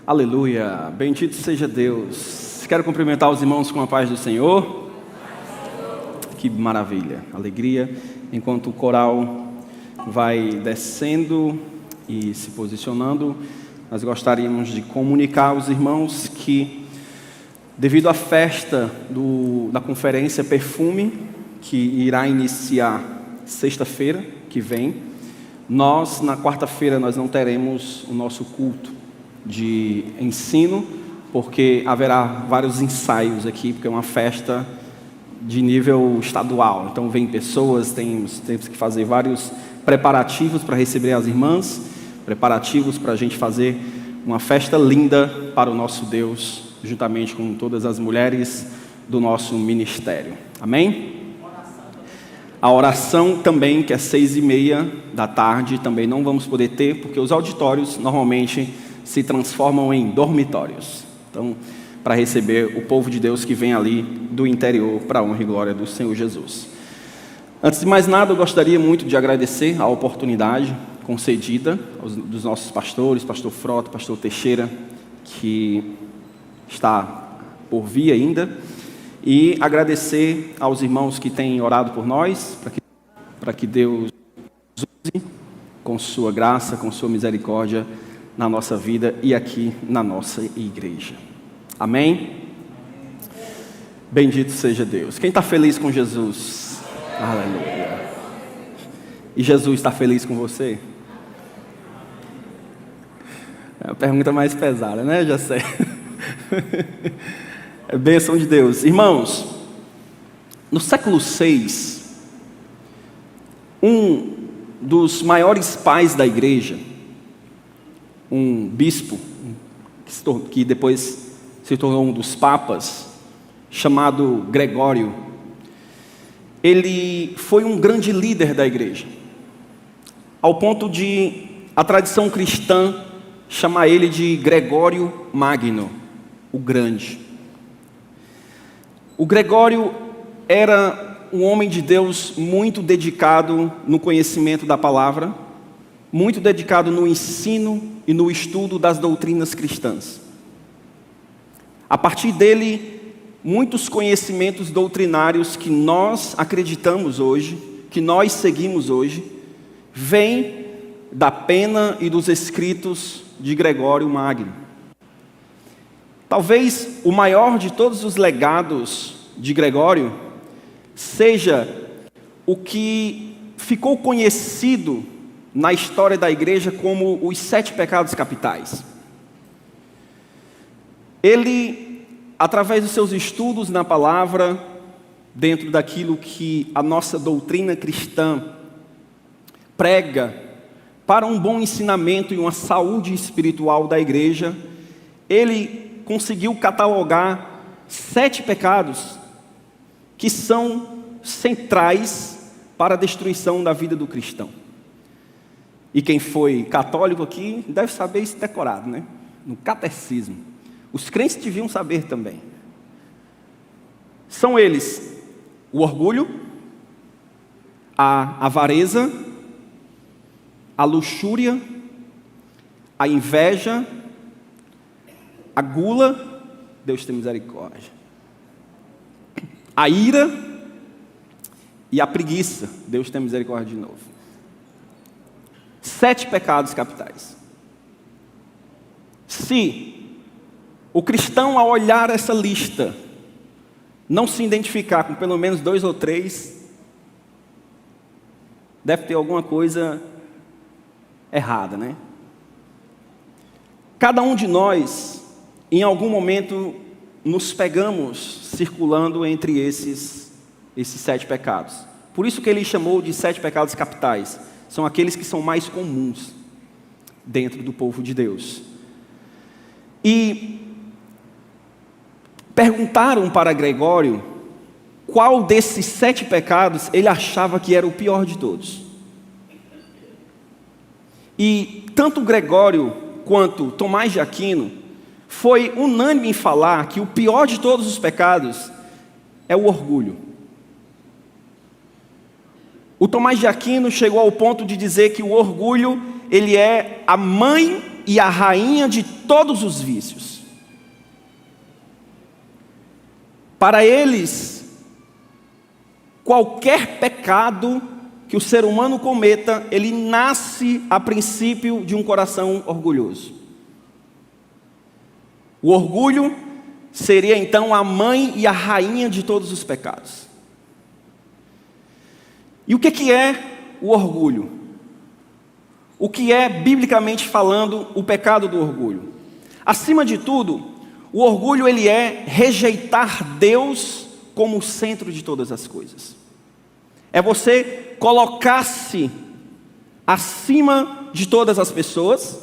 Aleluia, bendito seja Deus. Quero cumprimentar os irmãos com a paz do Senhor. Que maravilha, alegria. Enquanto o coral vai descendo e se posicionando, nós gostaríamos de comunicar aos irmãos que, devido à festa da conferência Perfume, que irá iniciar sexta-feira que vem, na quarta-feira, nós não teremos o nosso culto de ensino, porque haverá vários ensaios aqui, porque é uma festa de nível estadual. Então vem pessoas, temos que fazer vários preparativos para receber as irmãs, preparativos para a gente fazer uma festa linda para o nosso Deus, juntamente com todas as mulheres do nosso ministério. Amém? A oração também, que é 6:30 também não vamos poder ter, porque os auditórios normalmente se transformam em dormitórios. Então, para receber o povo de Deus que vem ali do interior, para a honra e glória do Senhor Jesus. Antes de mais nada, eu gostaria muito de agradecer a oportunidade concedida dos nossos pastores, pastor Frota, pastor Teixeira, que está por vir ainda, e agradecer aos irmãos que têm orado por nós, para que Deus use com sua graça, com sua misericórdia, na nossa vida e aqui na nossa igreja. Amém? Bendito seja Deus. Quem está feliz com Jesus? Aleluia. E Jesus está feliz com você? É a pergunta mais pesada, né? Já sei. É bênção de Deus. Irmãos, no século VI, um dos maiores pais da igreja, um bispo, que depois se tornou um dos papas, chamado Gregório, ele foi um grande líder da igreja, ao ponto de a tradição cristã chamar ele de Gregório Magno, o Grande. O Gregório era um homem de Deus muito dedicado no conhecimento da palavra, muito dedicado no ensino e no estudo das doutrinas cristãs. A partir dele, muitos conhecimentos doutrinários que nós acreditamos hoje, que nós seguimos hoje, vêm da pena e dos escritos de Gregório Magno. Talvez o maior de todos os legados de Gregório seja o que ficou conhecido na história da igreja como os 7 pecados capitais. Ele, através dos seus estudos na palavra, dentro daquilo que a nossa doutrina cristã prega para um bom ensinamento e uma saúde espiritual da igreja, ele conseguiu catalogar 7 pecados que são centrais para a destruição da vida do cristão. E quem foi católico aqui deve saber isso decorado, né? No catecismo. Os crentes deviam saber também. São eles: o orgulho, a avareza, a luxúria, a inveja, a gula, Deus tem misericórdia, a ira e a preguiça, Deus tem misericórdia de novo. 7 pecados capitais. Se o cristão, ao olhar essa lista, não se identificar com pelo menos 2 ou 3, deve ter alguma coisa errada, né? Cada um de nós, em algum momento, nos pegamos circulando entre esses 7 pecados. Por isso que ele chamou de 7 pecados capitais. São aqueles que são mais comuns dentro do povo de Deus. E perguntaram para Gregório qual desses 7 pecados ele achava que era o pior de todos. E tanto Gregório quanto Tomás de Aquino foi unânime em falar que o pior de todos os pecados é o orgulho. O Tomás de Aquino chegou ao ponto de dizer que o orgulho, ele é a mãe e a rainha de todos os vícios. Para eles, qualquer pecado que o ser humano cometa, ele nasce a princípio de um coração orgulhoso. O orgulho seria então a mãe e a rainha de todos os pecados. E o que é o orgulho? O que é, biblicamente falando, o pecado do orgulho? Acima de tudo, o orgulho ele é rejeitar Deus como o centro de todas as coisas. É você colocar-se acima de todas as pessoas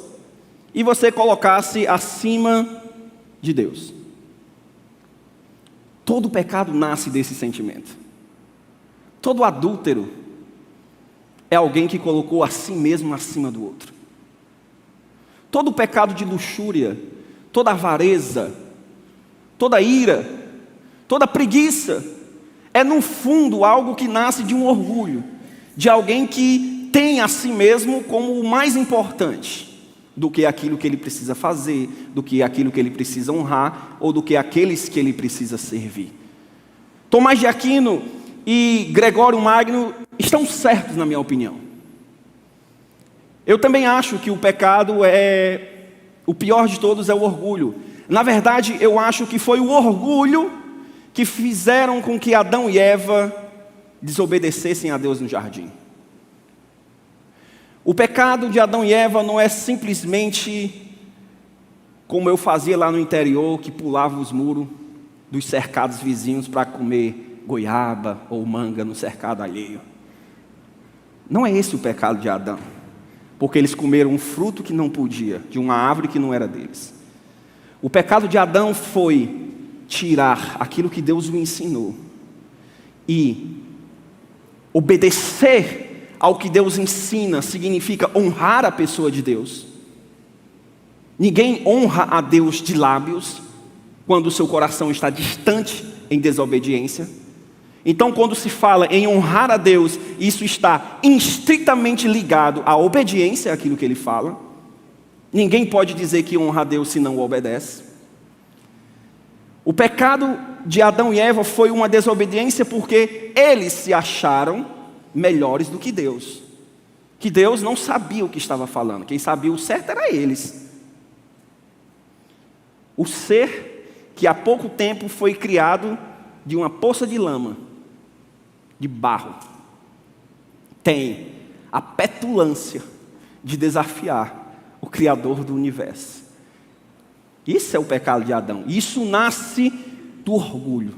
e você colocar-se acima de Deus. Todo pecado nasce desse sentimento. Todo adúltero é alguém que colocou a si mesmo acima do outro. Todo pecado de luxúria, toda avareza, toda ira, toda preguiça, é no fundo algo que nasce de um orgulho, de alguém que tem a si mesmo como o mais importante do que aquilo que ele precisa fazer, do que aquilo que ele precisa honrar, ou do que aqueles que ele precisa servir. Tomás de Aquino e Gregório Magno estão certos, na minha opinião. Eu também acho que o pecado o pior de todos é o orgulho. Na verdade, eu acho que foi o orgulho que fizeram com que Adão e Eva desobedecessem a Deus no jardim. O pecado de Adão e Eva não é simplesmente como eu fazia lá no interior, que pulava os muros dos cercados vizinhos para comer goiaba ou manga no cercado alheio. Não é esse o pecado de Adão, porque eles comeram um fruto que não podia, de uma árvore que não era deles. O pecado de Adão foi tirar aquilo que Deus o ensinou e obedecer ao que Deus ensina significa honrar a pessoa de Deus. Ninguém honra a Deus de lábios quando o seu coração está distante em desobediência. Então, quando se fala em honrar a Deus, isso está estritamente ligado à obediência àquilo que Ele fala. Ninguém pode dizer que honra a Deus se não o obedece. O pecado de Adão e Eva foi uma desobediência porque eles se acharam melhores do que Deus. Que Deus não sabia o que estava falando. Quem sabia o certo era eles. O ser que há pouco tempo foi criado de uma poça de lama, de barro, tem a petulância de desafiar o Criador do universo. Isso é o pecado de Adão. Isso nasce do orgulho,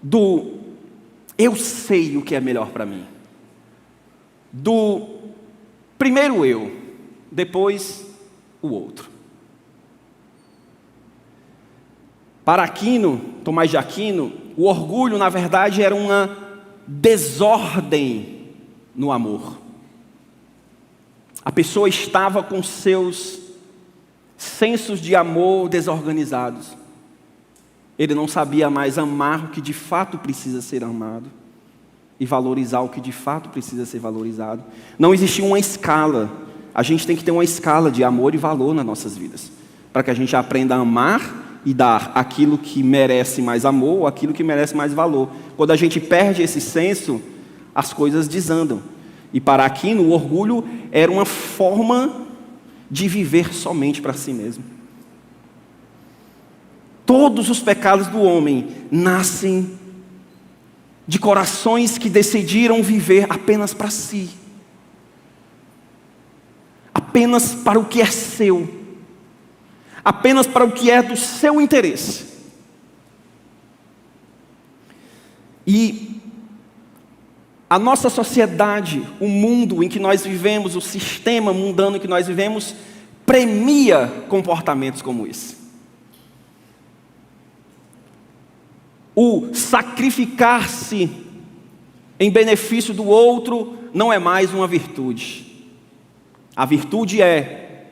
do eu sei o que é melhor para mim, do primeiro eu, depois o outro. Para Aquino, Tomás de Aquino, o orgulho na verdade era uma desordem no amor. A pessoa estava com seus sensos de amor desorganizados. Ele não sabia mais amar o que de fato precisa ser amado e valorizar o que de fato precisa ser valorizado. Não existia uma escala. A gente tem que ter uma escala de amor e valor nas nossas vidas, para que a gente aprenda a amar e dar aquilo que merece mais amor ou aquilo que merece mais valor. Quando a gente perde esse senso, as coisas desandam. E para Aquino, o orgulho era uma forma de viver somente para si mesmo. Todos os pecados do homem nascem de corações que decidiram viver apenas para si, apenas para o que é seu, apenas para o que é do seu interesse. E a nossa sociedade, o mundo em que nós vivemos, o sistema mundano em que nós vivemos, premia comportamentos como esse. O sacrificar-se em benefício do outro não é mais uma virtude. A virtude é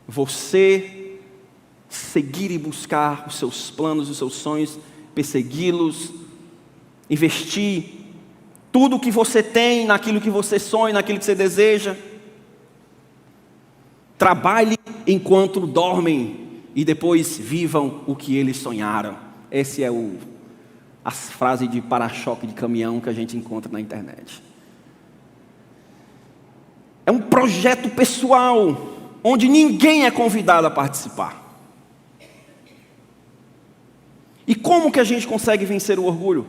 você seguir e buscar os seus planos, os seus sonhos, persegui-los, investir tudo o que você tem naquilo que você sonha, naquilo que você deseja. Trabalhe enquanto dormem e depois vivam o que eles sonharam. Essa é a frase de para-choque de caminhão que a gente encontra na internet. É um projeto pessoal, onde ninguém é convidado a participar. E como que a gente consegue vencer o orgulho?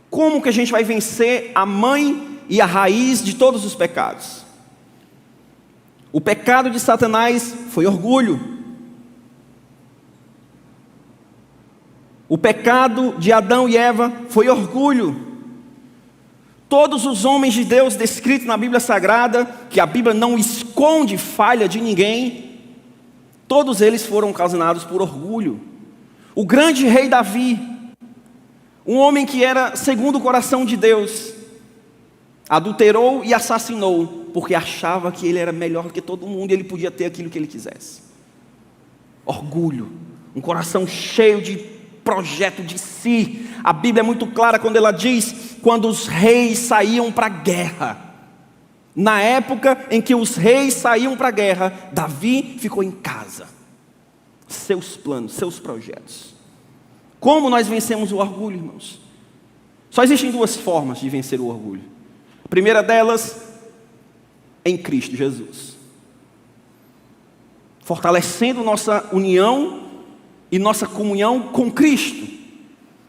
Como que a gente vai vencer a mãe e a raiz de todos os pecados? O pecado de Satanás foi orgulho. O pecado de Adão e Eva foi orgulho. Todos os homens de Deus descritos na Bíblia Sagrada, que a Bíblia não esconde falha de ninguém, todos eles foram ocasionados por orgulho. O grande rei Davi, um homem que era segundo o coração de Deus, adulterou e assassinou, porque achava que ele era melhor do que todo mundo e ele podia ter aquilo que ele quisesse. Orgulho, um coração cheio de projeto de si. A Bíblia é muito clara quando ela diz, quando os reis saíam para a guerra. Na época em que os reis saíam para a guerra, Davi ficou em casa. Seus planos, seus projetos. Como nós vencemos o orgulho, irmãos? Só existem duas formas de vencer o orgulho. A primeira delas, em Cristo Jesus. Fortalecendo nossa união e nossa comunhão com Cristo.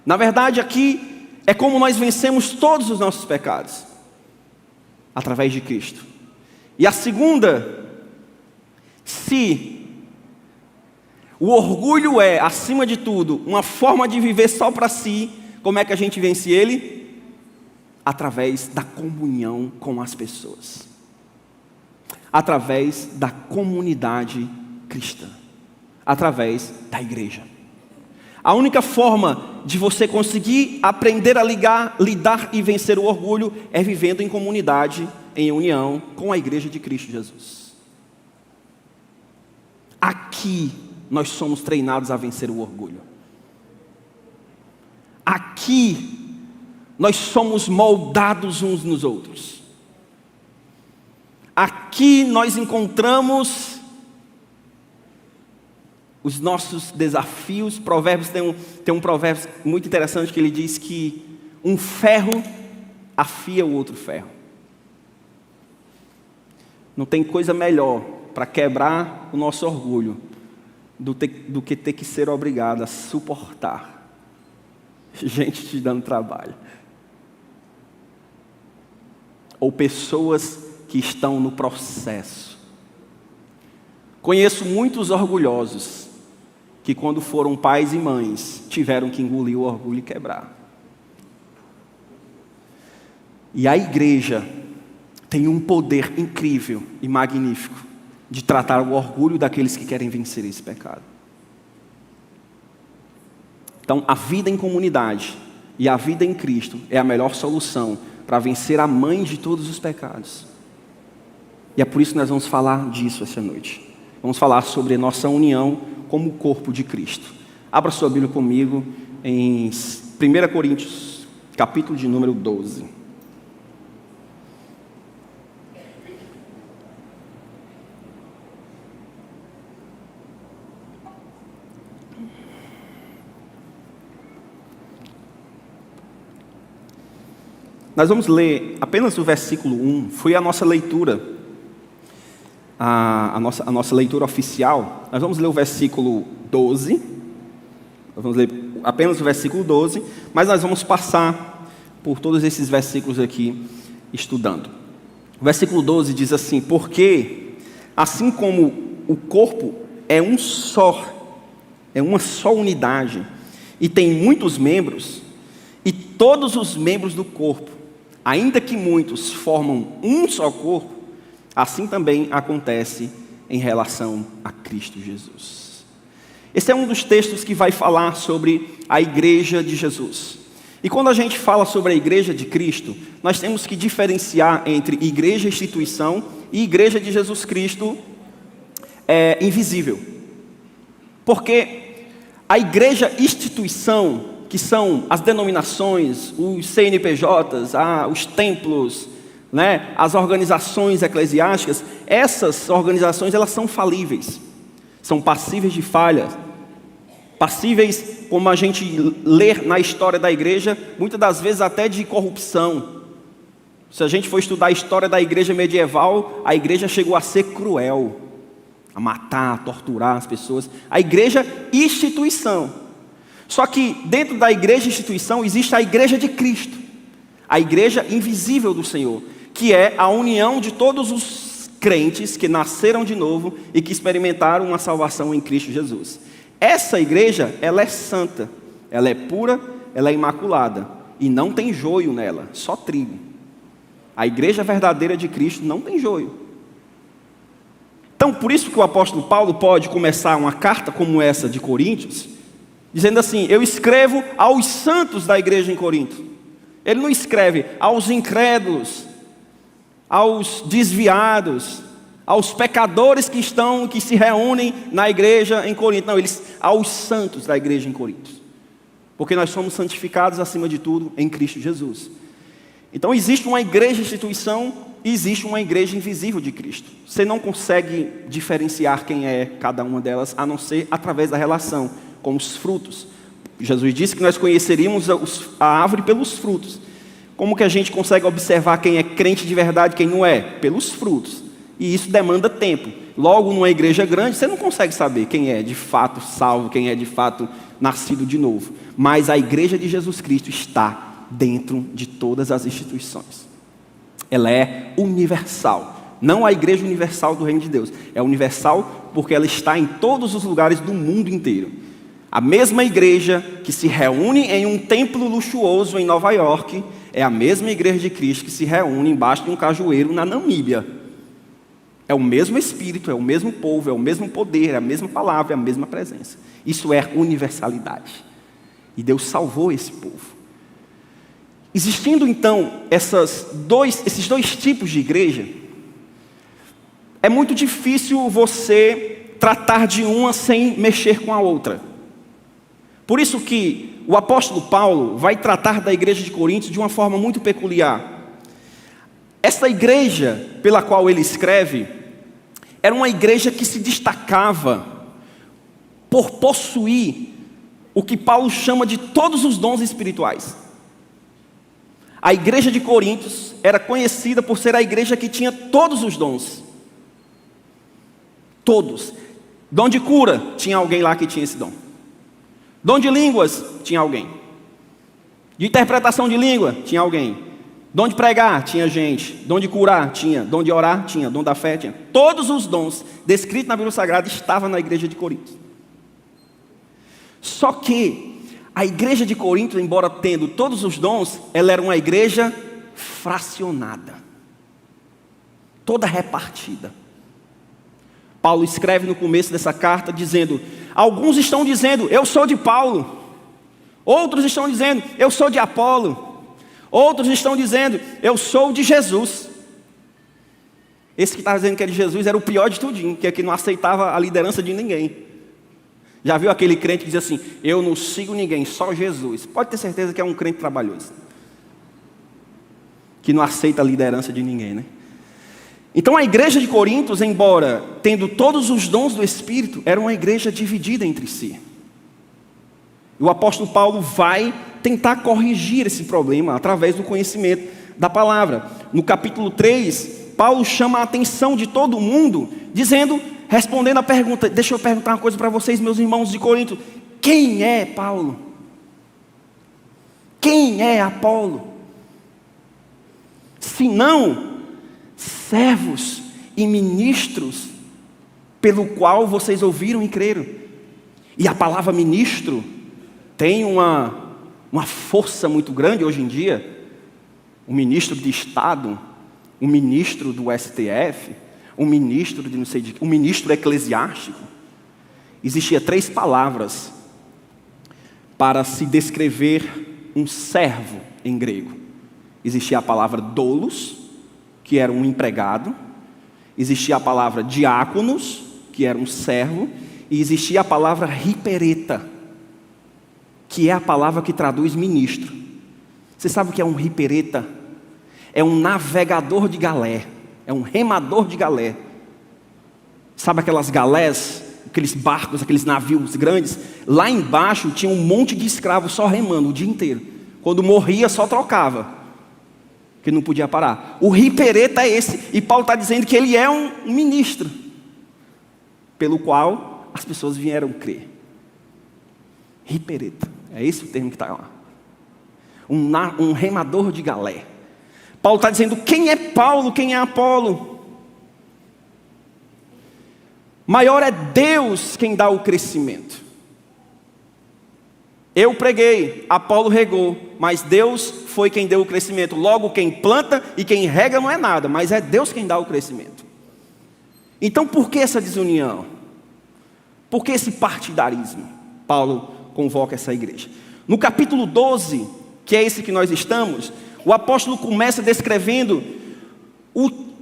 Na verdade, aqui é como nós vencemos todos os nossos pecados. Através de Cristo. E a segunda, se o orgulho é, acima de tudo, uma forma de viver só para si, como é que a gente vence ele? Através da comunhão com as pessoas. Através da comunidade cristã. Através da igreja. A única forma de você conseguir aprender a lidar e vencer o orgulho é vivendo em comunidade, em união com a igreja de Cristo Jesus. Aqui nós somos treinados a vencer o orgulho. Aqui nós somos moldados uns nos outros. Aqui nós encontramos os nossos desafios. Provérbios tem um provérbio muito interessante que ele diz que um ferro afia o outro ferro. Não tem coisa melhor para quebrar o nosso orgulho do que ter que ser obrigado a suportar gente te dando trabalho. Ou pessoas que estão no processo. Conheço muitos orgulhosos que quando foram pais e mães, tiveram que engolir o orgulho e quebrar. E a igreja tem um poder incrível e magnífico de tratar o orgulho daqueles que querem vencer esse pecado. Então, a vida em comunidade e a vida em Cristo é a melhor solução para vencer a mãe de todos os pecados. E é por isso que nós vamos falar disso essa noite. Vamos falar sobre a nossa união como o corpo de Cristo. Abra sua Bíblia comigo em 1 Coríntios, capítulo de número 12. Nós vamos ler apenas o versículo 1, foi a nossa leitura. A nossa leitura oficial. Nós vamos ler o versículo 12. Nós vamos ler apenas o versículo 12, mas nós vamos passar por todos esses versículos aqui, estudando. O versículo 12 diz assim: porque, assim como o corpo é uma só unidade, e tem muitos membros, e todos os membros do corpo, ainda que muitos, formam um só corpo, assim também acontece em relação a Cristo Jesus. Esse é um dos textos que vai falar sobre a igreja de Jesus. E quando a gente fala sobre a igreja de Cristo, nós temos que diferenciar entre igreja instituição e igreja de Jesus Cristo invisível. Porque a igreja instituição, que são as denominações, os CNPJs, os templos, né, as organizações eclesiásticas, essas organizações elas são falíveis, são passíveis de falhas, passíveis, como a gente lê na história da igreja, muitas das vezes até de corrupção. Se a gente for estudar a história da igreja medieval, a igreja chegou a ser cruel, a matar, a torturar as pessoas. A igreja instituição. Só que dentro da igreja instituição existe a igreja de Cristo, a igreja invisível do Senhor, que é a união de todos os crentes que nasceram de novo e que experimentaram uma salvação em Cristo Jesus. Essa igreja, ela é santa, ela é pura, ela é imaculada e não tem joio nela, só trigo. A igreja verdadeira de Cristo não tem joio. Então, por isso que o apóstolo Paulo pode começar uma carta como essa de Coríntios, dizendo assim: eu escrevo aos santos da igreja em Corinto. Ele não escreve aos incrédulos, aos desviados, aos pecadores que se reúnem na igreja em Corinto. Não, aos santos da igreja em Corinto. Porque nós somos santificados acima de tudo em Cristo Jesus. Então existe uma igreja instituição e existe uma igreja invisível de Cristo. Você não consegue diferenciar quem é cada uma delas, a não ser através da relação com os frutos. Jesus disse que nós conheceríamos a árvore pelos frutos. Como que a gente consegue observar quem é crente de verdade e quem não é? Pelos frutos. E isso demanda tempo. Logo, numa igreja grande, você não consegue saber quem é de fato salvo, quem é de fato nascido de novo. Mas a igreja de Jesus Cristo está dentro de todas as instituições. Ela é universal. Não a igreja universal do reino de Deus. É universal porque ela está em todos os lugares do mundo inteiro. A mesma igreja que se reúne em um templo luxuoso em Nova York é a mesma igreja de Cristo que se reúne embaixo de um cajueiro na Namíbia. É o mesmo Espírito, é o mesmo povo, é o mesmo poder, é a mesma palavra, é a mesma presença. Isso é universalidade. E Deus salvou esse povo. Existindo então esses dois tipos de igreja, é muito difícil você tratar de uma sem mexer com a outra. Por isso que o apóstolo Paulo vai tratar da igreja de Corinto de uma forma muito peculiar. Essa igreja pela qual ele escreve era uma igreja que se destacava por possuir o que Paulo chama de todos os dons espirituais. A igreja de Corinto era conhecida por ser a igreja que tinha todos os dons. Todos. Dom de cura, tinha alguém lá que tinha esse dom. Dom de línguas, tinha alguém. De interpretação de língua, tinha alguém. Dom de pregar, tinha gente. Dom de curar, tinha. Dom de orar, tinha. Dom da fé, tinha. Todos os dons descritos na Bíblia Sagrada estavam na igreja de Corinto. Só que a igreja de Corinto, embora tendo todos os dons, ela era uma igreja fracionada. Toda repartida. Paulo escreve no começo dessa carta dizendo: alguns estão dizendo, eu sou de Paulo. Outros estão dizendo, eu sou de Apolo. Outros estão dizendo, eu sou de Jesus. Esse que estava dizendo que era de Jesus era o pior de tudinho, que não aceitava a liderança de ninguém. Já viu aquele crente que diz assim: eu não sigo ninguém, só Jesus? Pode ter certeza que é um crente trabalhoso, que não aceita a liderança de ninguém, né? Então a igreja de Corinto, embora tendo todos os dons do Espírito, era uma igreja dividida entre si. E o apóstolo Paulo vai tentar corrigir esse problema através do conhecimento da palavra. No capítulo 3, Paulo chama a atenção de todo mundo, respondendo a pergunta: deixa eu perguntar uma coisa para vocês, meus irmãos de Corinto. Quem é Paulo? Quem é Apolo? Se não servos e ministros pelo qual vocês ouviram e creram. E a palavra ministro tem uma força muito grande hoje em dia. Um ministro de Estado, um ministro do STF, um ministro de não sei de, um ministro eclesiástico. Existia 3 palavras para se descrever um servo em grego. Existia a palavra doulos, que era um empregado. Existia a palavra diáconos, que era um servo. E existia a palavra ripereta, que é a palavra que traduz ministro. Você sabe o que é um ripereta? é um navegador de galé, é um remador de galé. Sabe aquelas galés, aqueles barcos, aqueles navios grandes? Lá embaixo tinha um monte de escravos só remando o dia inteiro. Quando morria só trocava, que não podia parar. O ripereta é esse, e Paulo está dizendo que ele é um ministro, pelo qual as pessoas vieram crer. Ripereta, é esse o termo que está lá. Um remador de galé. Paulo está dizendo quem é Paulo, quem é Apolo. Maior é Deus quem dá o crescimento. Eu preguei, Apolo regou, mas Deus foi quem deu o crescimento. Logo, quem planta e quem rega não é nada, mas é Deus quem dá o crescimento. Então, por que essa desunião? Por que esse partidarismo? Paulo convoca essa igreja. No capítulo 12, que é esse que nós estamos, o apóstolo começa descrevendo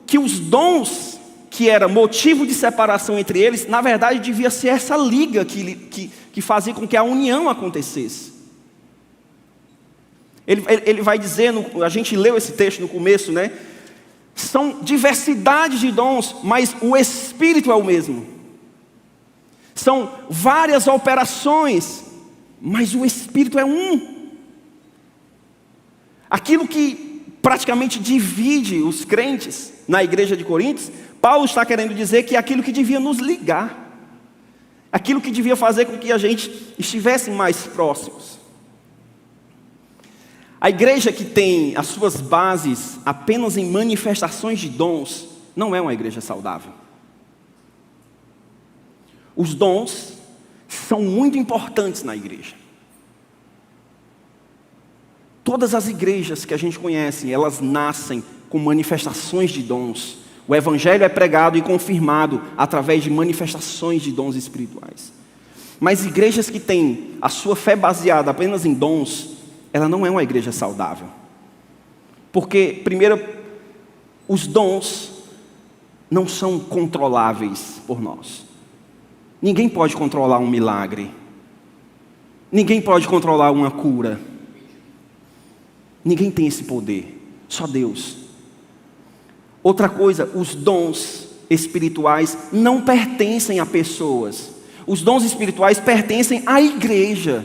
que os dons que era motivo de separação entre eles, na verdade devia ser essa liga que fazia com que a união acontecesse. Ele vai dizendo, a gente leu esse texto no começo, né? São diversidades de dons, mas o Espírito é o mesmo. São várias operações, mas o Espírito é um. Aquilo que praticamente divide os crentes na igreja de Coríntios, Paulo está querendo dizer que é aquilo que devia nos ligar, aquilo que devia fazer com que a gente estivesse mais próximos. A igreja que tem as suas bases apenas em manifestações de dons, não é uma igreja saudável. Os dons são muito importantes na igreja. Todas as igrejas que a gente conhece, elas nascem com manifestações de dons. O evangelho é pregado e confirmado através de manifestações de dons espirituais. Mas igrejas que têm a sua fé baseada apenas em dons, ela não é uma igreja saudável. Porque, primeiro, os dons não são controláveis por nós. Ninguém pode controlar um milagre. Ninguém pode controlar uma cura. Ninguém tem esse poder, só Deus. Outra coisa, os dons espirituais não pertencem a pessoas. Os dons espirituais pertencem à igreja.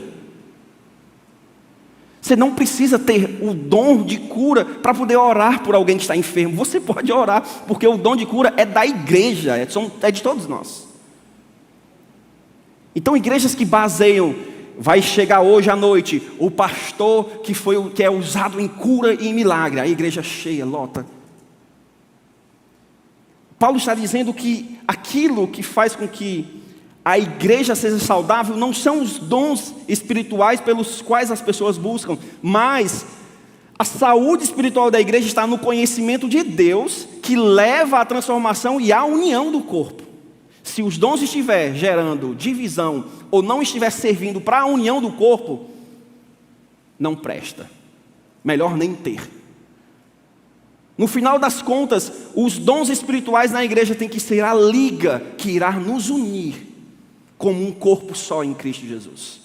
Você não precisa ter o dom de cura para poder orar por alguém que está enfermo. Você pode orar, porque o dom de cura é da igreja, é de todos nós. Então, igrejas que baseiam, vai chegar hoje à noite o pastor que é usado em cura e em milagre, a igreja cheia, lota. Paulo está dizendo que aquilo que faz com que a igreja seja saudável não são os dons espirituais pelos quais as pessoas buscam, mas a saúde espiritual da igreja está no conhecimento de Deus, que leva à transformação e à união do corpo. Se os dons estiver gerando divisão ou não estiver servindo para a união do corpo, não presta. Melhor nem ter. No final das contas, os dons espirituais na igreja têm que ser a liga que irá nos unir como um corpo só em Cristo Jesus.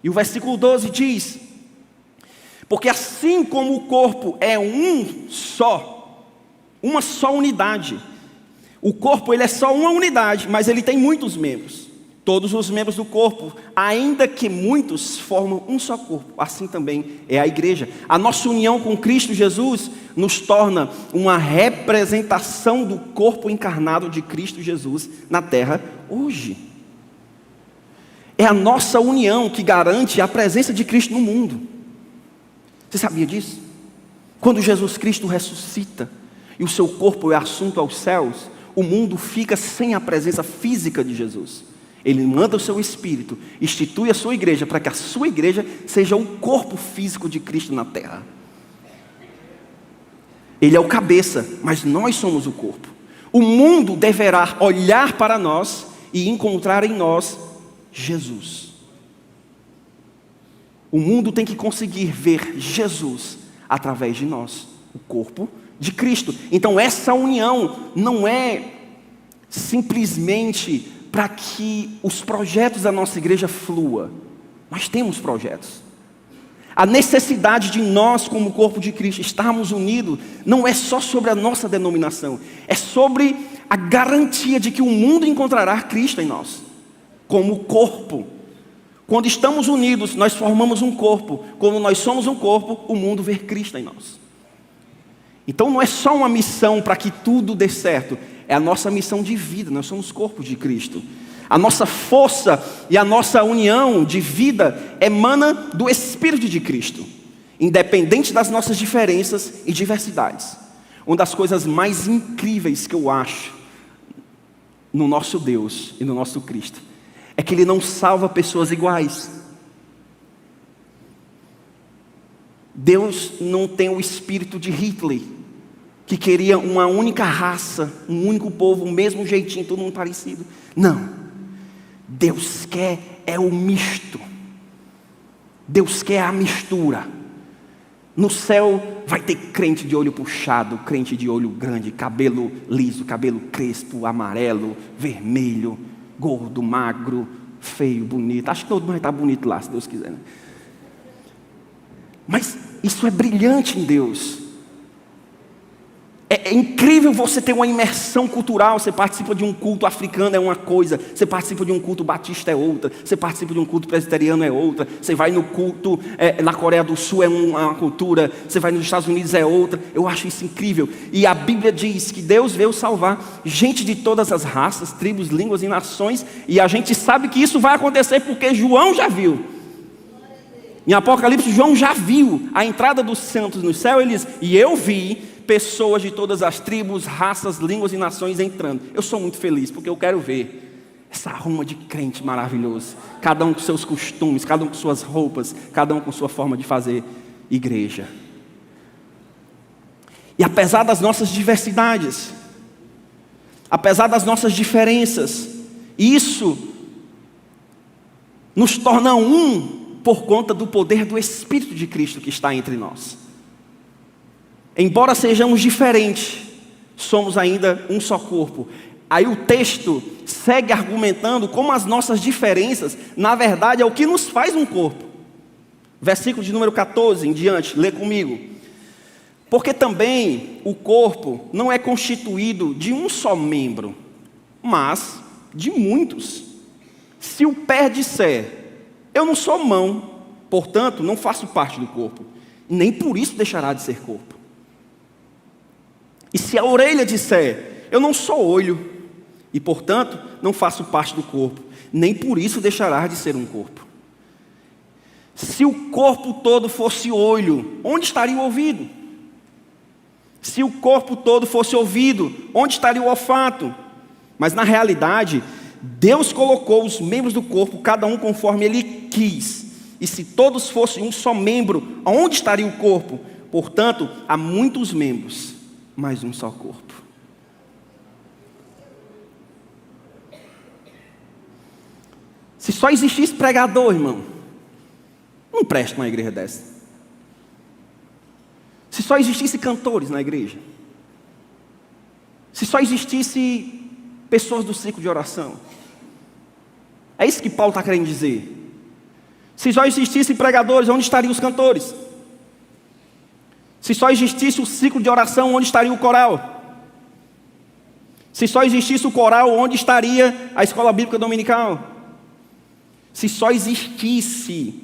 E o versículo 12 diz: porque assim como o corpo é um só, uma só unidade, o corpo ele é só uma unidade, mas ele tem muitos membros. Todos os membros do corpo, ainda que muitos, formam um só corpo. Assim também é a igreja. A nossa união com Cristo Jesus nos torna uma representação do corpo encarnado de Cristo Jesus na terra hoje. É a nossa união que garante a presença de Cristo no mundo. Você sabia disso? Quando Jesus Cristo ressuscita e o seu corpo é assunto aos céus, o mundo fica sem a presença física de Jesus. Ele manda o seu Espírito, institui a sua igreja, para que a sua igreja seja o corpo físico de Cristo na terra. Ele é o cabeça, mas nós somos o corpo. O mundo deverá olhar para nós e encontrar em nós Jesus. O mundo tem que conseguir ver Jesus através de nós, o corpo de Cristo. Então essa união não é simplesmente para que os projetos da nossa igreja fluam. Nós temos projetos. A necessidade de nós, como corpo de Cristo, estarmos unidos, não é só sobre a nossa denominação, é sobre a garantia de que o mundo encontrará Cristo em nós, como corpo. Quando estamos unidos, nós formamos um corpo. Quando nós somos um corpo, o mundo vê Cristo em nós. Então não é só uma missão para que tudo dê certo, é a nossa missão de vida, nós somos corpo de Cristo. A nossa força e a nossa união de vida emana do Espírito de Cristo, independente das nossas diferenças e diversidades. Uma das coisas mais incríveis que eu acho no nosso Deus e no nosso Cristo é que Ele não salva pessoas iguais. Deus não tem o espírito de Hitler, que queria uma única raça, um único povo, o mesmo jeitinho, todo mundo parecido. Não. Deus quer é o misto. Deus quer a mistura. No céu vai ter crente de olho puxado, crente de olho grande, cabelo liso, cabelo crespo, amarelo, vermelho, gordo, magro, feio, bonito. Acho que todo mundo vai estar bonito lá, se Deus quiser, né? Mas isso é brilhante em Deus. É incrível você ter uma imersão cultural. Você participa de um culto africano, é uma coisa. Você participa de um culto batista, é outra. Você participa de um culto presbiteriano, é outra. Você vai no culto na Coreia do Sul, é uma cultura. Você vai nos Estados Unidos, é outra. Eu acho isso incrível. E a Bíblia diz que Deus veio salvar gente de todas as raças, tribos, línguas e nações. E a gente sabe que isso vai acontecer porque João já viu. Em Apocalipse, João já viu a entrada dos santos no céu. Ele diz, e eu vi pessoas de todas as tribos, raças, línguas e nações entrando. Eu sou muito feliz, porque eu quero ver essa arruma de crente maravilhoso. Cada um com seus costumes, cada um com suas roupas, cada um com sua forma de fazer igreja. E apesar das nossas diversidades, apesar das nossas diferenças, isso nos torna um por conta do poder do Espírito de Cristo que está entre nós. Embora sejamos diferentes, somos ainda um só corpo. Aí o texto segue argumentando como as nossas diferenças, na verdade, é o que nos faz um corpo. Versículo de número 14 em diante, lê comigo. Porque também o corpo não é constituído de um só membro, mas de muitos. Se o pé disser, eu não sou mão, portanto não faço parte do corpo, nem por isso deixará de ser corpo. E se a orelha disser, eu não sou olho, e portanto não faço parte do corpo, nem por isso deixará de ser um corpo. Se o corpo todo fosse olho, onde estaria o ouvido? Se o corpo todo fosse ouvido, onde estaria o olfato? Mas na realidade, Deus colocou os membros do corpo, cada um conforme Ele quis. E se todos fossem um só membro, onde estaria o corpo? Portanto, há muitos membros, mas um só corpo. Se só existisse pregador, irmão, não presta uma igreja dessa. Se só existisse cantores na igreja, se só existisse pessoas do ciclo de oração, é isso que Paulo está querendo dizer. Se só existissem pregadores, onde estariam os cantores? Se só existisse o ciclo de oração, onde estaria o coral? Se só existisse o coral, onde estaria a escola bíblica dominical? Se só existisse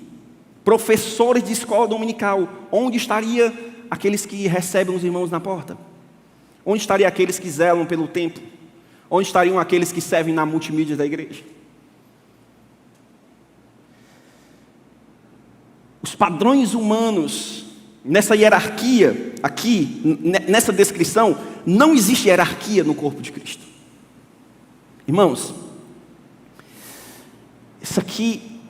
professores de escola dominical, onde estaria aqueles que recebem os irmãos na porta? Onde estariam aqueles que zelam pelo templo? Onde estariam aqueles que servem na multimídia da igreja? Os padrões humanos, nessa hierarquia, aqui, nessa descrição, não existe hierarquia no corpo de Cristo. Irmãos, isso aqui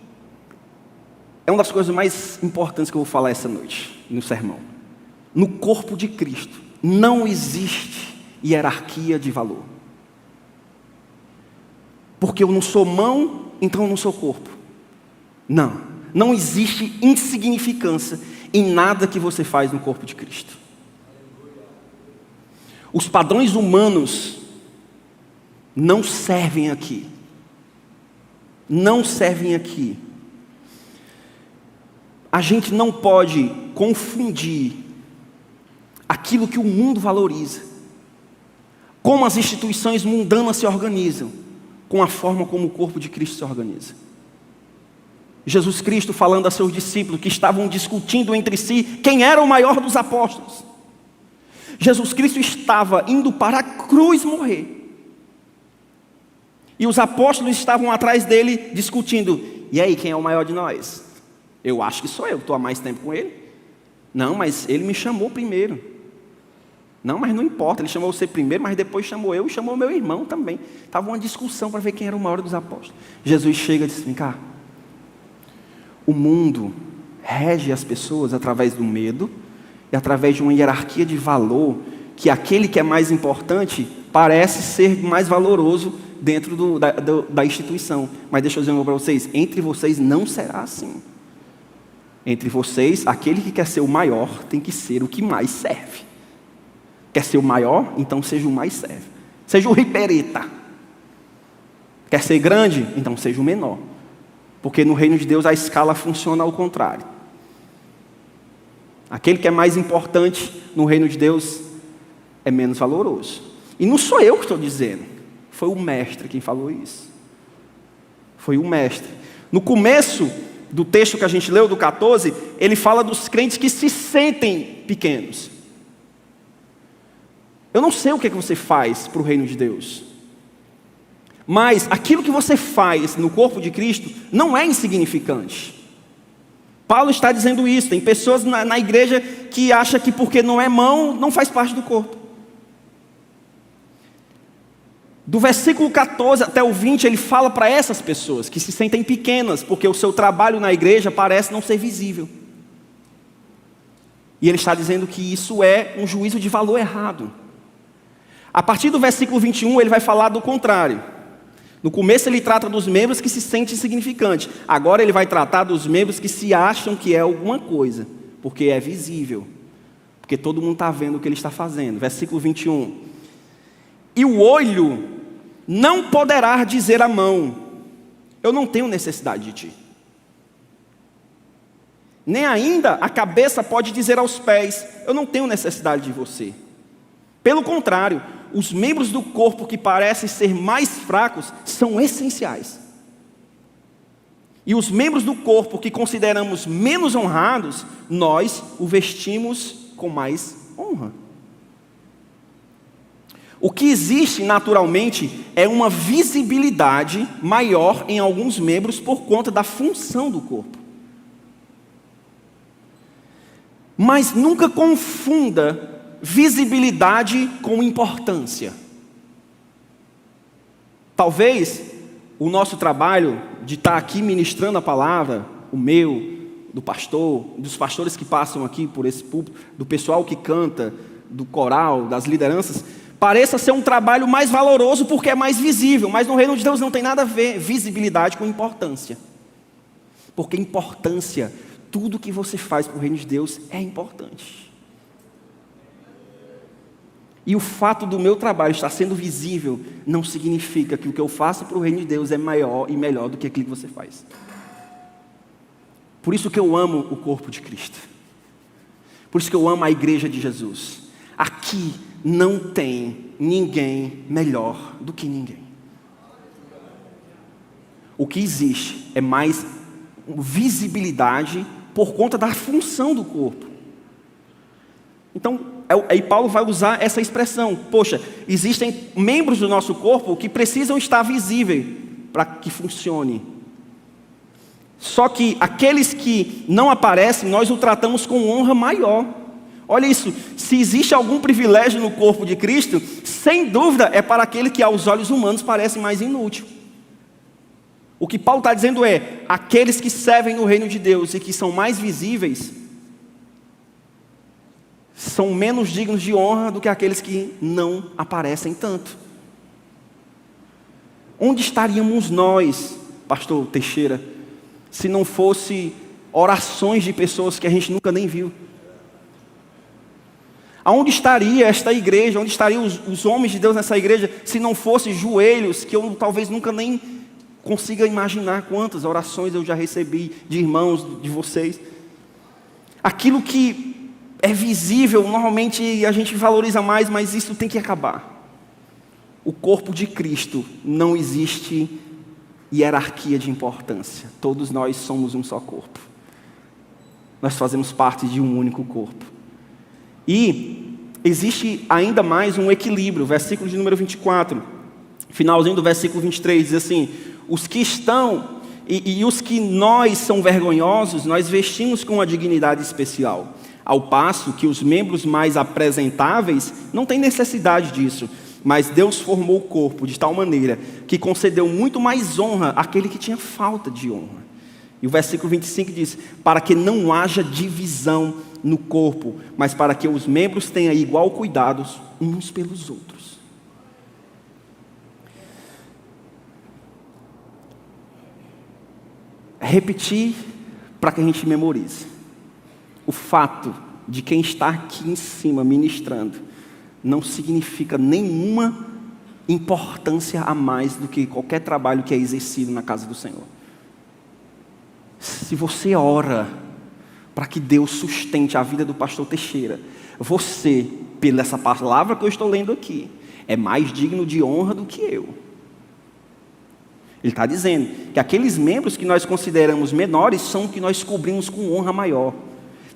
é uma das coisas mais importantes que eu vou falar essa noite, no sermão. No corpo de Cristo, não existe hierarquia de valor. Porque eu não sou mão, então eu não sou corpo. Não existe insignificância em nada que você faz no corpo de Cristo. Os padrões humanos não servem aqui. Não servem aqui. a gente não pode confundir aquilo que o mundo valoriza, como as instituições mundanas se organizam, com a forma como o corpo de Cristo se organiza. Jesus Cristo falando a seus discípulos que estavam discutindo entre si quem era o maior dos apóstolos. Jesus Cristo estava indo para a cruz morrer. E os apóstolos estavam atrás dele discutindo: e aí, quem é o maior de nós? Eu acho que sou eu, estou há mais tempo com ele. Não, mas ele me chamou primeiro. Não, mas não importa, ele chamou você primeiro, mas depois chamou eu e chamou meu irmão também. Estava uma discussão para ver quem era o maior dos apóstolos. Jesus chega e diz: vem cá. O mundo rege as pessoas através do medo e através de uma hierarquia de valor, que aquele que é mais importante parece ser mais valoroso dentro da instituição. Mas deixa eu dizer uma coisa para vocês: entre vocês não será assim. Entre vocês, aquele que quer ser o maior tem que ser o que mais serve. Quer ser o maior? Então seja o mais serve. Seja o ripereta. Quer ser grande? Então seja o menor. Porque no reino de Deus a escala funciona ao contrário. Aquele que é mais importante no reino de Deus é menos valoroso. E não sou eu que estou dizendo. Foi o mestre quem falou isso. Foi o mestre. No começo do texto que a gente leu, do 14, ele fala dos crentes que se sentem pequenos. Eu não sei o que você faz para o reino de Deus. Mas aquilo que você faz no corpo de Cristo não é insignificante. Paulo está dizendo isso. Tem pessoas na igreja que acham que porque não é mão, não faz parte do corpo. Do versículo 14 até o 20, ele fala para essas pessoas que se sentem pequenas, porque o seu trabalho na igreja parece não ser visível. E ele está dizendo que isso é um juízo de valor errado. A partir do versículo 21, ele vai falar do contrário. No começo ele trata dos membros que se sentem insignificantes. Agora ele vai tratar dos membros que se acham que é alguma coisa, porque é visível. Porque todo mundo está vendo o que ele está fazendo. Versículo 21. E o olho não poderá dizer à mão: eu não tenho necessidade de ti. Nem ainda a cabeça pode dizer aos pés: eu não tenho necessidade de você. Pelo contrário, os membros do corpo que parecem ser mais fracos são essenciais. E os membros do corpo que consideramos menos honrados, nós o vestimos com mais honra. O que existe naturalmente é uma visibilidade maior em alguns membros por conta da função do corpo. Mas nunca confunda visibilidade com importância. Talvez o nosso trabalho de estar aqui ministrando a palavra, o meu, do pastor, dos pastores que passam aqui por esse púlpito, do pessoal que canta, do coral, das lideranças, pareça ser um trabalho mais valoroso porque é mais visível, mas no reino de Deus não tem nada a ver visibilidade com importância. Porque importância, tudo que você faz para o reino de Deus é importante. E o fato do meu trabalho estar sendo visível não significa que o que eu faço para o reino de Deus é maior e melhor do que aquilo que você faz. Por isso que eu amo o corpo de Cristo. Por isso que eu amo a igreja de Jesus. Aqui não tem ninguém melhor do que ninguém. O que existe é mais visibilidade por conta da função do corpo. Então, aí Paulo vai usar essa expressão: poxa, existem membros do nosso corpo que precisam estar visíveis para que funcione. Só que aqueles que não aparecem, nós o tratamos com honra maior. Olha isso, se existe algum privilégio no corpo de Cristo, sem dúvida é para aquele que aos olhos humanos parece mais inútil. O que Paulo está dizendo é: aqueles que servem no reino de Deus e que são mais visíveis, são menos dignos de honra do que aqueles que não aparecem tanto. Onde estaríamos nós, pastor Teixeira, se não fosse orações de pessoas que a gente nunca nem viu? Aonde estaria esta igreja, onde estariam os homens de Deus nessa igreja, se não fosse joelhos que eu talvez nunca nem consiga imaginar quantas orações eu já recebi de irmãos, de vocês? Aquilo que é visível, normalmente a gente valoriza mais, mas isso tem que acabar. O corpo de Cristo não existe hierarquia de importância. Todos nós somos um só corpo. Nós fazemos parte de um único corpo. E existe ainda mais um equilíbrio. Versículo de número 24, finalzinho do versículo 23, diz assim: os que estão e os que nós são vergonhosos, nós vestimos com uma dignidade especial. Ao passo que os membros mais apresentáveis não têm necessidade disso. Mas Deus formou o corpo de tal maneira que concedeu muito mais honra àquele que tinha falta de honra. E o versículo 25 diz: para que não haja divisão no corpo, mas para que os membros tenham igual cuidado uns pelos outros. Repetir para que a gente memorize. O fato de quem está aqui em cima ministrando não significa nenhuma importância a mais do que qualquer trabalho que é exercido na casa do Senhor. Se você ora para que Deus sustente a vida do pastor Teixeira, você, pela essa palavra que eu estou lendo aqui, é mais digno de honra do que eu. Ele está dizendo que aqueles membros que nós consideramos menores são os que nós cobrimos com honra maior.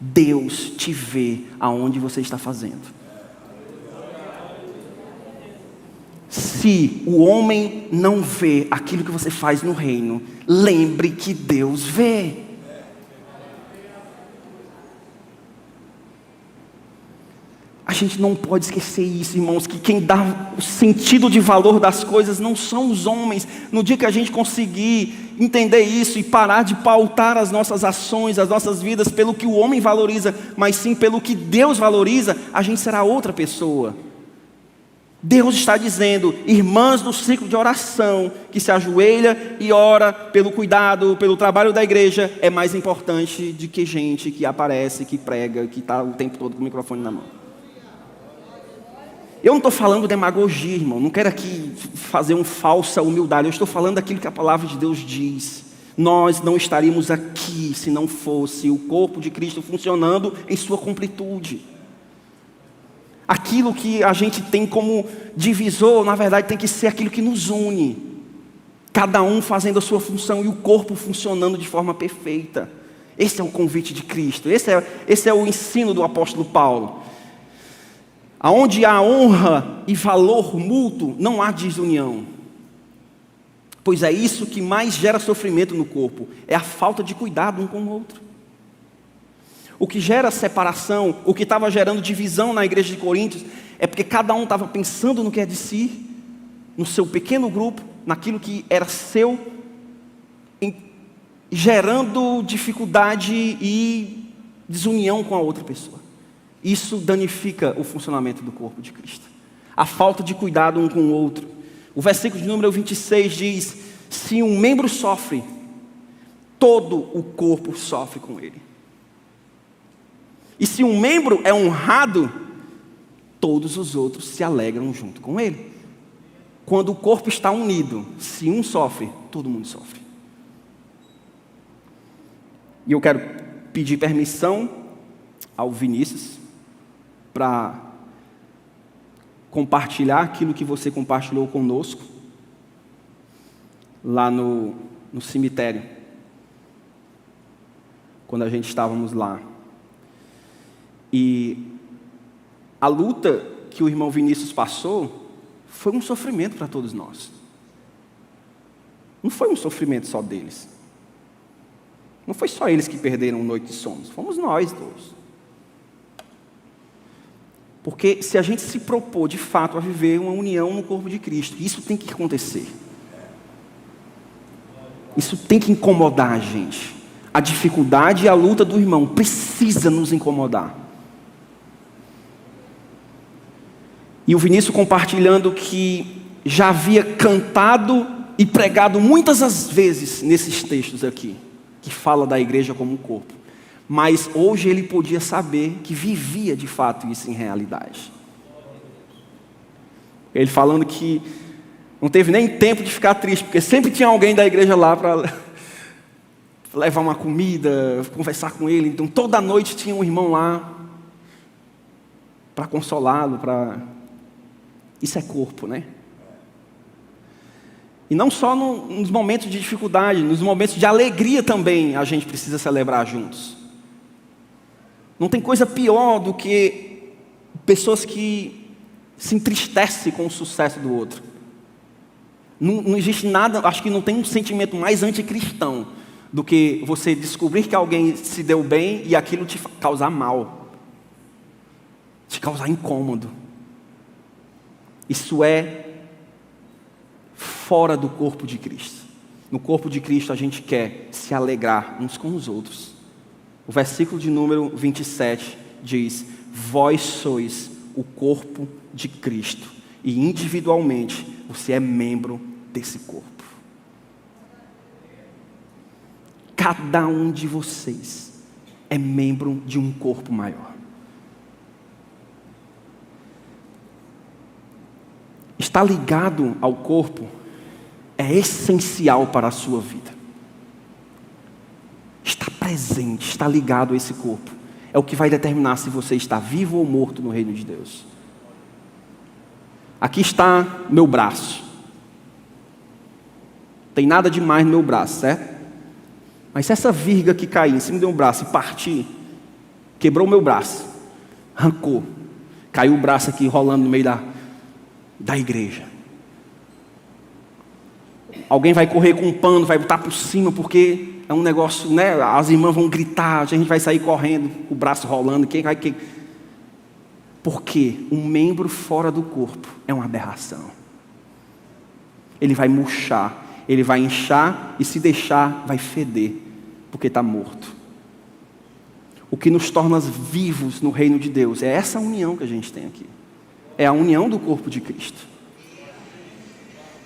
Deus te vê aonde você está fazendo. Se o homem não vê aquilo que você faz no reino, lembre que Deus vê. A gente não pode esquecer isso, irmãos, que quem dá o sentido de valor das coisas não são os homens. No dia que a gente conseguir entender isso e parar de pautar as nossas ações, as nossas vidas pelo que o homem valoriza, mas sim pelo que Deus valoriza, a gente será outra pessoa. Deus está dizendo: irmãs do ciclo de oração, que se ajoelha e ora pelo cuidado, pelo trabalho da igreja, é mais importante do que gente que aparece, que prega, que está o tempo todo com o microfone na mão. Eu não estou falando demagogia, irmão, não quero aqui fazer uma falsa humildade, eu estou falando daquilo que a palavra de Deus diz. Nós não estaríamos aqui se não fosse o corpo de Cristo funcionando em sua completude. Aquilo que a gente tem como divisor, na verdade, tem que ser aquilo que nos une. Cada um fazendo a sua função e o corpo funcionando de forma perfeita. Esse é o convite de Cristo. Esse é o ensino do apóstolo Paulo. Aonde há honra e valor mútuo, não há desunião. Pois é isso que mais gera sofrimento no corpo. É a falta de cuidado um com o outro. O que gera separação, o que estava gerando divisão na igreja de Coríntios, é porque cada um estava pensando no que é de si, no seu pequeno grupo, naquilo que era seu, gerando dificuldade e desunião com a outra pessoa. Isso danifica o funcionamento do corpo de Cristo. A falta de cuidado um com o outro. O versículo de número 26 diz: se um membro sofre, todo o corpo sofre com ele. E se um membro é honrado, todos os outros se alegram junto com ele. Quando o corpo está unido, se um sofre, todo mundo sofre. E eu quero pedir permissão ao Vinícius para compartilhar aquilo que você compartilhou conosco lá no cemitério, quando a gente estávamos lá. E a luta que o irmão Vinícius passou foi um sofrimento para todos nós. Não foi um sofrimento só deles. Não foi só eles que perderam noite de sono, fomos nós todos. Porque se a gente se propor de fato a viver uma união no corpo de Cristo, isso tem que acontecer. Isso tem que incomodar a gente. A dificuldade e a luta do irmão precisa nos incomodar. E o Vinícius compartilhando que já havia cantado e pregado muitas as vezes nesses textos aqui, que fala da igreja como um corpo. Mas hoje ele podia saber que vivia de fato isso em realidade. Ele falando que não teve nem tempo de ficar triste, porque sempre tinha alguém da igreja lá para levar uma comida, conversar com ele. Então toda noite tinha um irmão lá para consolá-lo, Isso é corpo, né? E não só nos momentos de dificuldade, nos momentos de alegria também a gente precisa celebrar juntos. Não tem coisa pior do que pessoas que se entristecem com o sucesso do outro. Não existe nada, acho que não tem um sentimento mais anticristão do que você descobrir que alguém se deu bem e aquilo te causar mal, te causar incômodo. Isso é fora do corpo de Cristo. No corpo de Cristo a gente quer se alegrar uns com os outros. O versículo de número 27 diz: vós sois o corpo de Cristo e individualmente você é membro desse corpo. Cada um de vocês é membro de um corpo maior. Estar ligado ao corpo é essencial para a sua vida. Estar presente, estar ligado a esse corpo, é o que vai determinar se você está vivo ou morto no reino de Deus. Aqui está meu braço. Tem nada demais no meu braço, certo? Mas se essa virga que cair em cima do meu braço e partir, quebrou o meu braço, arrancou, caiu o braço aqui rolando no meio da igreja. Alguém vai correr com um pano, vai botar por cima, porque é um negócio, né? As irmãs vão gritar, a gente vai sair correndo, com o braço rolando. Porque um membro fora do corpo é uma aberração. Ele vai murchar, ele vai inchar e se deixar, vai feder, porque está morto. O que nos torna vivos no reino de Deus é essa união que a gente tem aqui. É a união do corpo de Cristo.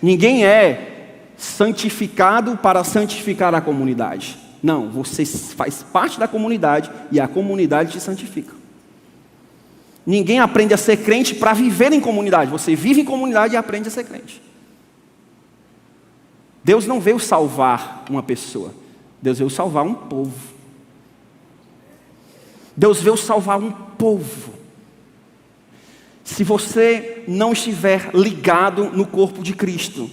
Ninguém é santificado para santificar a comunidade. Não, você faz parte da comunidade e a comunidade te santifica. Ninguém aprende a ser crente para viver em comunidade. Você vive em comunidade e aprende a ser crente. Deus não veio salvar uma pessoa. Deus veio salvar um povo. Deus veio salvar um povo. Se você não estiver ligado no corpo de Cristo,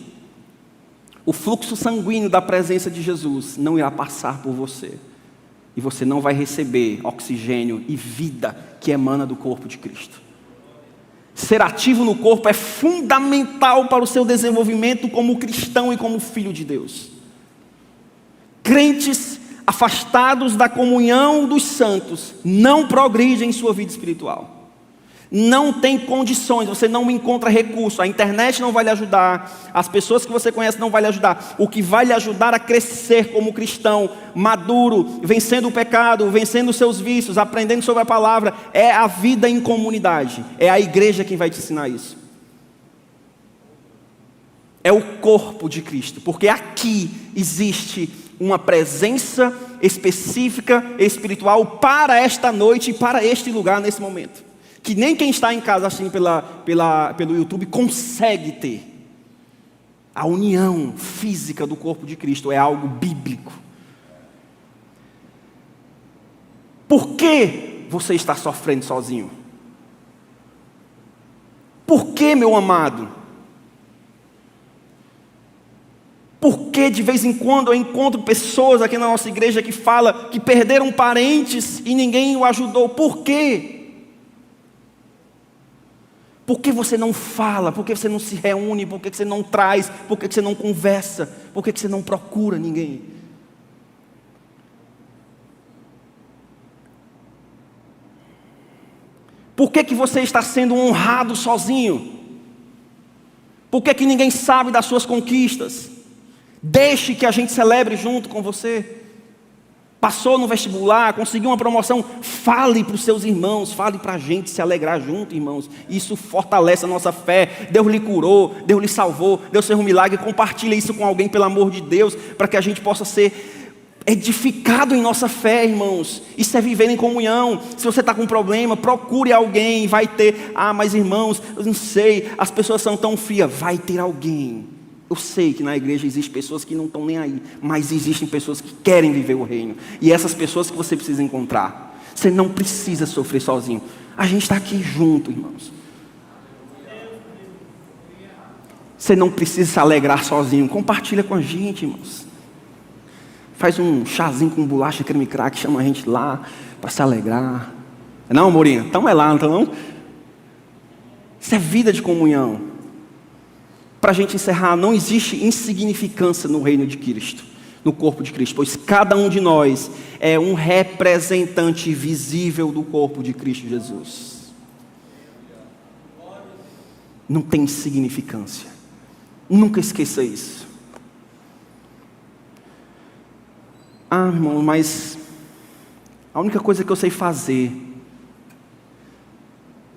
o fluxo sanguíneo da presença de Jesus não irá passar por você. E você não vai receber oxigênio e vida que emana do corpo de Cristo. Ser ativo no corpo é fundamental para o seu desenvolvimento como cristão e como filho de Deus. Crentes afastados da comunhão dos santos não progridem em sua vida espiritual. Não tem condições, você não encontra recurso, a internet não vai lhe ajudar, as pessoas que você conhece não vai lhe ajudar. O que vai lhe ajudar a crescer como cristão, maduro, vencendo o pecado, vencendo os seus vícios, aprendendo sobre a palavra, é a vida em comunidade. É a igreja quem vai te ensinar isso. É o corpo de Cristo, porque aqui existe uma presença específica, espiritual, para esta noite e para este lugar nesse momento. Que nem quem está em casa assim pelo YouTube consegue ter. A união física do corpo de Cristo é algo bíblico. Por que você está sofrendo sozinho? Por que, meu amado? Por que de vez em quando eu encontro pessoas aqui na nossa igreja que falam que perderam parentes e ninguém o ajudou? Por quê? Por que você não fala? Por que você não se reúne? Por que você não traz? Por que você não conversa? Por que você não procura ninguém? Por que você está sendo honrado sozinho? Por que ninguém sabe das suas conquistas? Deixe que a gente celebre junto com você. Passou no vestibular, conseguiu uma promoção, fale para os seus irmãos, fale para a gente se alegrar junto, irmãos. Isso fortalece a nossa fé. Deus lhe curou, Deus lhe salvou, Deus fez um milagre. Compartilhe isso com alguém, pelo amor de Deus, para que a gente possa ser edificado em nossa fé, irmãos. Isso é viver em comunhão. Se você está com um problema, procure alguém. Vai ter, mas irmãos, eu não sei, as pessoas são tão frias. Vai ter alguém Eu sei que na igreja existem pessoas que não estão nem aí, mas existem pessoas que querem viver o reino. E essas pessoas que você precisa encontrar. Você não precisa sofrer sozinho. A gente está aqui junto, irmãos. Você não precisa se alegrar sozinho. Compartilha com a gente, irmãos. Faz um chazinho com bolacha, creme crack, chama a gente lá para se alegrar. Não, amorinha? Então é lá, então não? Isso é vida de comunhão. Para a gente encerrar, não existe insignificância no reino de Cristo, no corpo de Cristo, pois cada um de nós é um representante visível do corpo de Cristo Jesus. Não tem insignificância. Nunca esqueça isso. Ah, irmão, mas a única coisa que eu sei fazer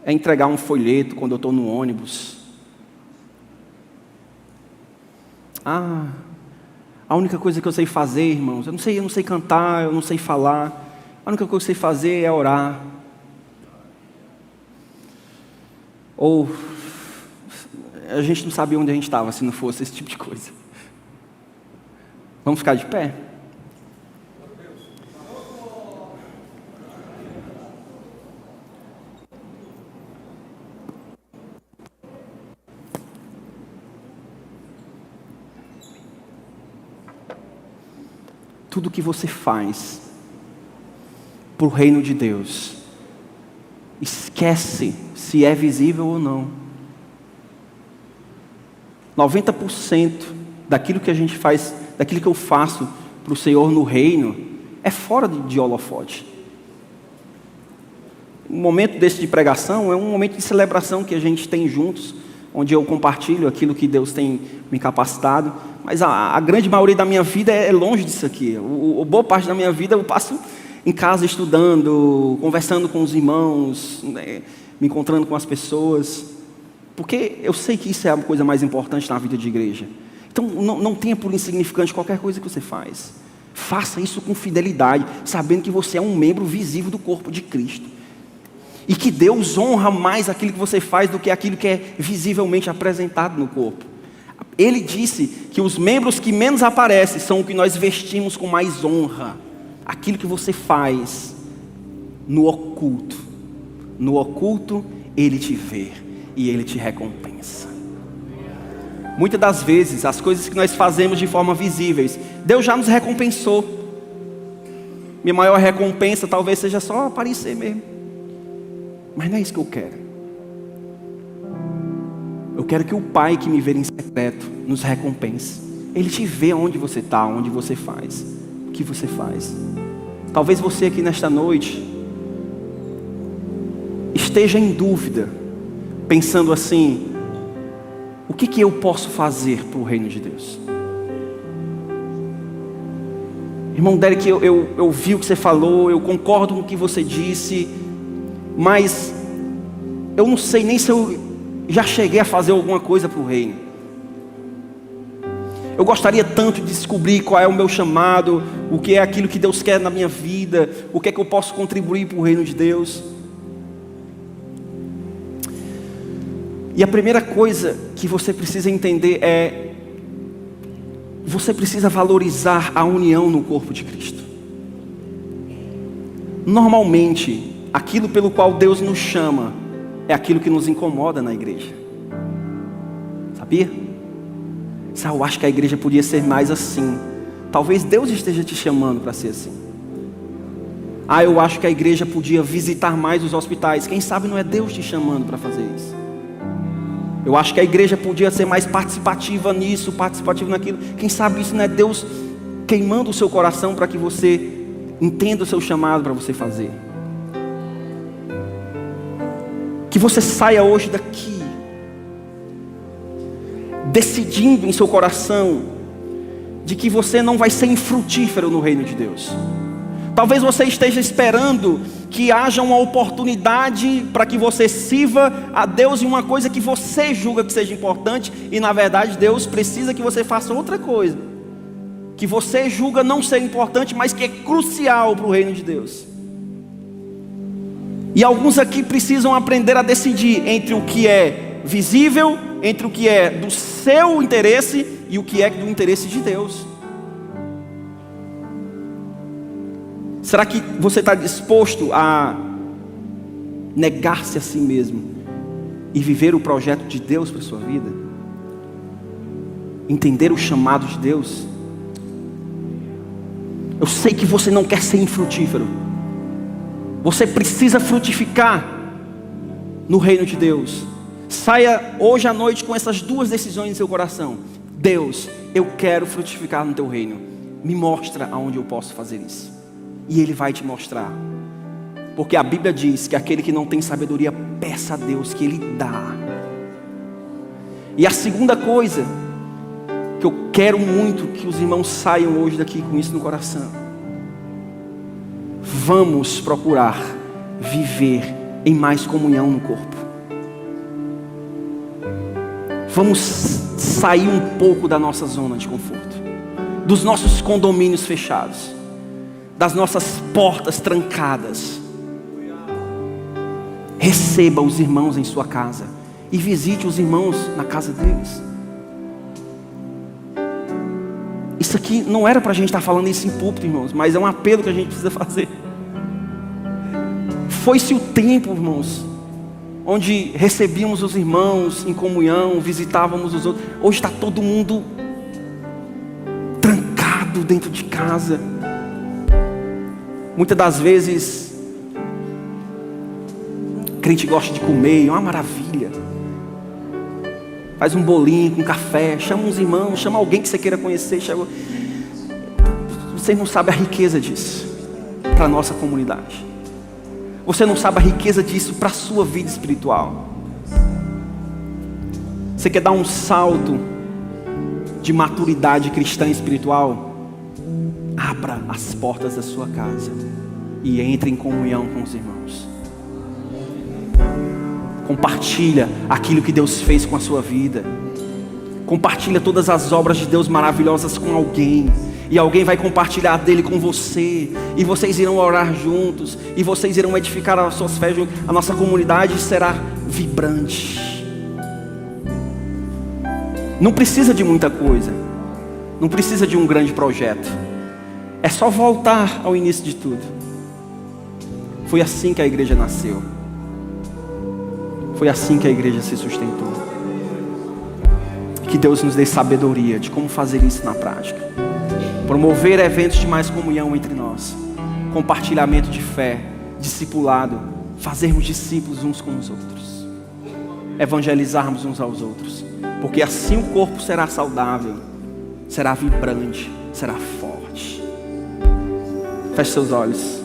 é entregar um folheto quando eu estou no ônibus. Ah, a única coisa que eu sei fazer, irmãos, eu não sei cantar, eu não sei falar. A única coisa que eu sei fazer é orar. Ou a gente não sabia onde a gente estava se não fosse esse tipo de coisa. Vamos ficar de pé? Tudo que você faz para o reino de Deus, esquece se é visível ou não. 90% daquilo que a gente faz, daquilo que eu faço para o Senhor no reino, é fora de holofote. Um momento desse de pregação é um momento de celebração que a gente tem juntos, onde eu compartilho aquilo que Deus tem me capacitado. Mas a grande maioria da minha vida é longe disso aqui. Boa parte da minha vida eu passo em casa estudando, conversando com os irmãos, né, me encontrando com as pessoas. Porque eu sei que isso é a coisa mais importante na vida de igreja. Então não tenha por insignificante qualquer coisa que você faz. Faça isso com fidelidade, sabendo que você é um membro visível do corpo de Cristo. E que Deus honra mais aquilo que você faz do que aquilo que é visivelmente apresentado no corpo. Ele disse que os membros que menos aparecem são o que nós vestimos com mais honra. Aquilo que você faz no oculto. No oculto, Ele te vê e Ele te recompensa. Muitas das vezes, as coisas que nós fazemos de forma visíveis, Deus já nos recompensou. Minha maior recompensa talvez seja só aparecer mesmo. Mas não é isso que eu quero. Eu quero que o Pai que me vê em secreto nos recompense. Ele te vê onde você está, onde você faz, o que você faz. Talvez você aqui nesta noite esteja em dúvida, pensando assim: o que eu posso fazer para o reino de Deus? Irmão Derek, eu vi o que você falou, eu concordo com o que você disse, mas eu não sei nem se eu já cheguei a fazer alguma coisa para o reino. Eu gostaria tanto de descobrir qual é o meu chamado, o que é aquilo que Deus quer na minha vida, o que é que eu posso contribuir para o reino de Deus. E a primeira coisa que você precisa entender é: você precisa valorizar a união no corpo de Cristo. Normalmente, aquilo pelo qual Deus nos chama é aquilo que nos incomoda na igreja. Sabia? Eu acho que a igreja podia ser mais assim. Talvez Deus esteja te chamando para ser assim. Eu acho que a igreja podia visitar mais os hospitais. Quem sabe não é Deus te chamando para fazer isso. Eu acho que a igreja podia ser mais participativa nisso, participativa naquilo. Quem sabe isso não é Deus queimando o seu coração para que você entenda o seu chamado para você fazer. Que você saia hoje daqui decidindo em seu coração de que você não vai ser infrutífero no reino de Deus. Talvez você esteja esperando que haja uma oportunidade para que você sirva a Deus em uma coisa que você julga que seja importante, e na verdade Deus precisa que você faça outra coisa que você julga não ser importante, mas que é crucial para o reino de Deus. E alguns aqui precisam aprender a decidir entre o que é visível, entre o que é do seu interesse e o que é do interesse de Deus. Será que você está disposto a negar-se a si mesmo e viver o projeto de Deus para a sua vida? Entender o chamado de Deus? Eu sei que você não quer ser infrutífero. Você precisa frutificar no reino de Deus. Saia hoje à noite com essas duas decisões em seu coração. Deus, eu quero frutificar no teu reino. Me mostra aonde eu posso fazer isso. E Ele vai te mostrar. Porque a Bíblia diz que aquele que não tem sabedoria, peça a Deus que Ele dá. E a segunda coisa que eu quero muito que os irmãos saiam hoje daqui com isso no coração: vamos procurar viver em mais comunhão no corpo. Vamos sair um pouco da nossa zona de conforto, dos nossos condomínios fechados, das nossas portas trancadas. Receba os irmãos em sua casa e visite os irmãos na casa deles. Isso aqui não era para a gente estar falando isso em púlpito, irmãos, mas é um apelo que a gente precisa fazer. Foi-se o tempo, irmãos, onde recebíamos os irmãos em comunhão, visitávamos os outros. Hoje está todo mundo trancado dentro de casa. Muitas das vezes, crente gosta de comer, é uma maravilha. Faz um bolinho com café, chama uns irmãos, chama alguém que você queira conhecer. Você não sabe a riqueza disso para a nossa comunidade. Você não sabe a riqueza disso para a sua vida espiritual. Você quer dar um salto de maturidade cristã e espiritual? Abra as portas da sua casa e entre em comunhão com os irmãos. Compartilha aquilo que Deus fez com a sua vida. Compartilha todas as obras de Deus maravilhosas com alguém. E alguém vai compartilhar dele com você. E vocês irão orar juntos. E vocês irão edificar as suas fés juntos. A nossa comunidade será vibrante. Não precisa de muita coisa. Não precisa de um grande projeto. É só voltar ao início de tudo. Foi assim que a igreja nasceu. Foi assim que a igreja se sustentou. Que Deus nos dê sabedoria de como fazer isso na prática. Promover eventos de mais comunhão entre nós. Compartilhamento de fé, discipulado, fazermos discípulos uns com os outros. Evangelizarmos uns aos outros. Porque assim o corpo será saudável, será vibrante, será forte. Feche seus olhos.